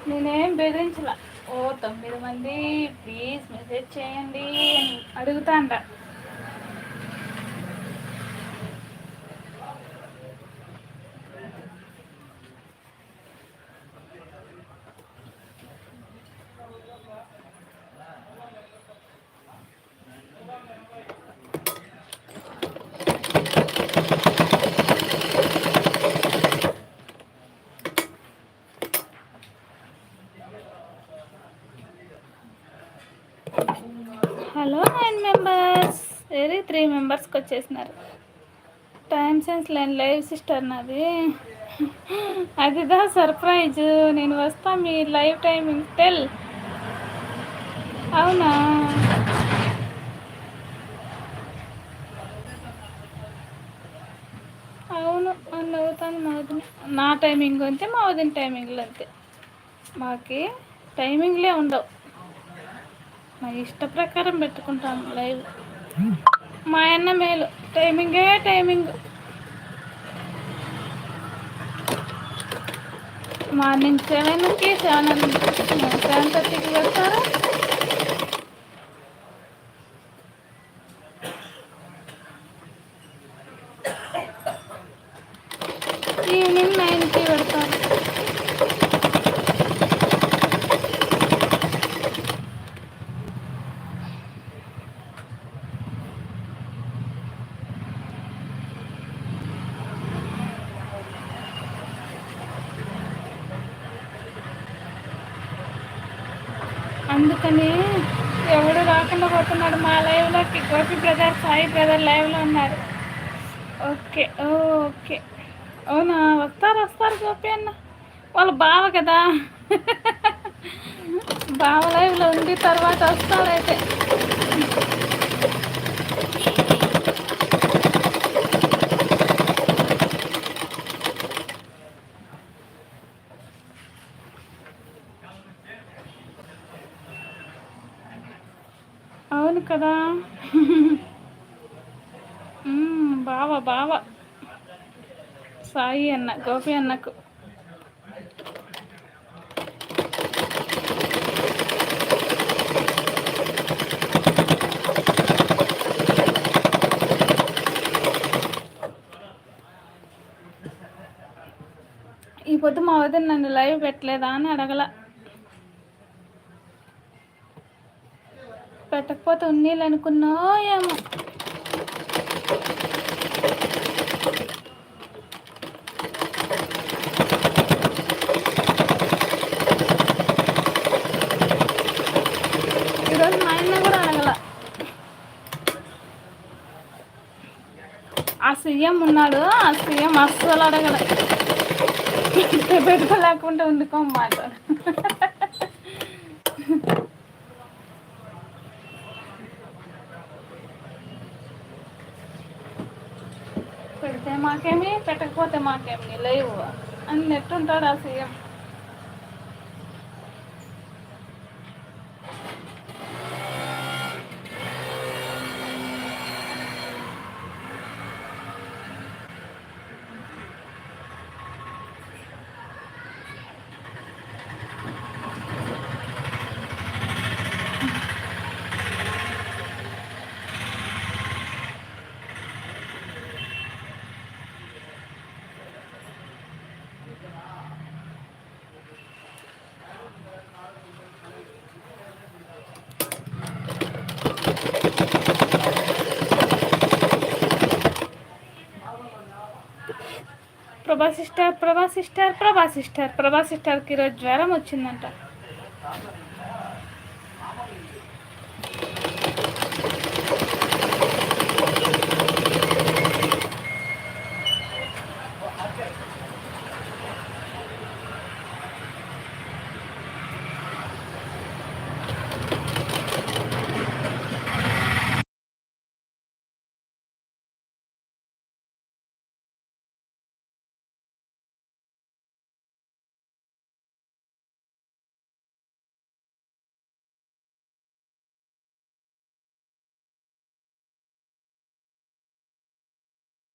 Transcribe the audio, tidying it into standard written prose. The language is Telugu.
నేనేం బెదిరించలా. ఓ 9 మంది ప్లీజ్ మెసేజ్ చేయండి అని అడుగుతాంట. హలో 9 మెంబర్స్, వెరీ 3 మెంబర్స్కి వచ్చేసినారు. టైం సెన్స్ లేని లైవ్ సిస్టర్ నాది. అదిదా సర్ప్రైజ్. నేను వస్తా మీ లైవ్ టైమింగ్ టెల్. అవునా? అవును అని అవుతాను. మా వదిన నా టైమింగ్ అంతే, మా వదిన టైమింగ్లు అంతే. మాకి టైమింగ్లే ఉండవు. మా ఇష్ట ప్రకారం పెట్టుకుంటాము లైవ్. మా అన్న మేలు, టైమింగే టైమింగ్. మార్నింగ్ 7కి 7:30కి పెడతారు. ఈవినింగ్ 9కి పెడతారు. అందుకని ఎవడు రాకుండా పోతున్నాడు మా లైవ్లోకి. గోపి బ్రదర్, సాయి బ్రదర్ లైవ్లో ఉన్నారు. Okay okay. అవునా? వస్తారు వస్తారు గోపి అన్న. వాళ్ళు బావ కదా. బావ లైవ్లో ఉంది, తర్వాత వస్తారైతే. అవును కదా. బావ బావ సాయి అన్న, గోపి అన్నకు. ఈ పొద్దు మా వదిన నన్ను లైవ్ పెట్టలేదా అని అడగల. పెట్టకపోతే ఉన్నీళ్ళు అనుకున్నావు ఏమో. ఈరోజు మా ఆయన కూడా అడగల. ఆ సీఎం ఉన్నాడు, ఆ సీఎం అస్సలు అడగల. పెట్టుకోలేకుండా ఉండుకోమాట. పెడితే మాకేమి, పెట్టకపోతే మాకేమి లేవు అన్నట్టుంటాడు ఆ సీఎం. ప్రభా సిస్టర్కి ఈరోజు జ్వరం వచ్చిందంట.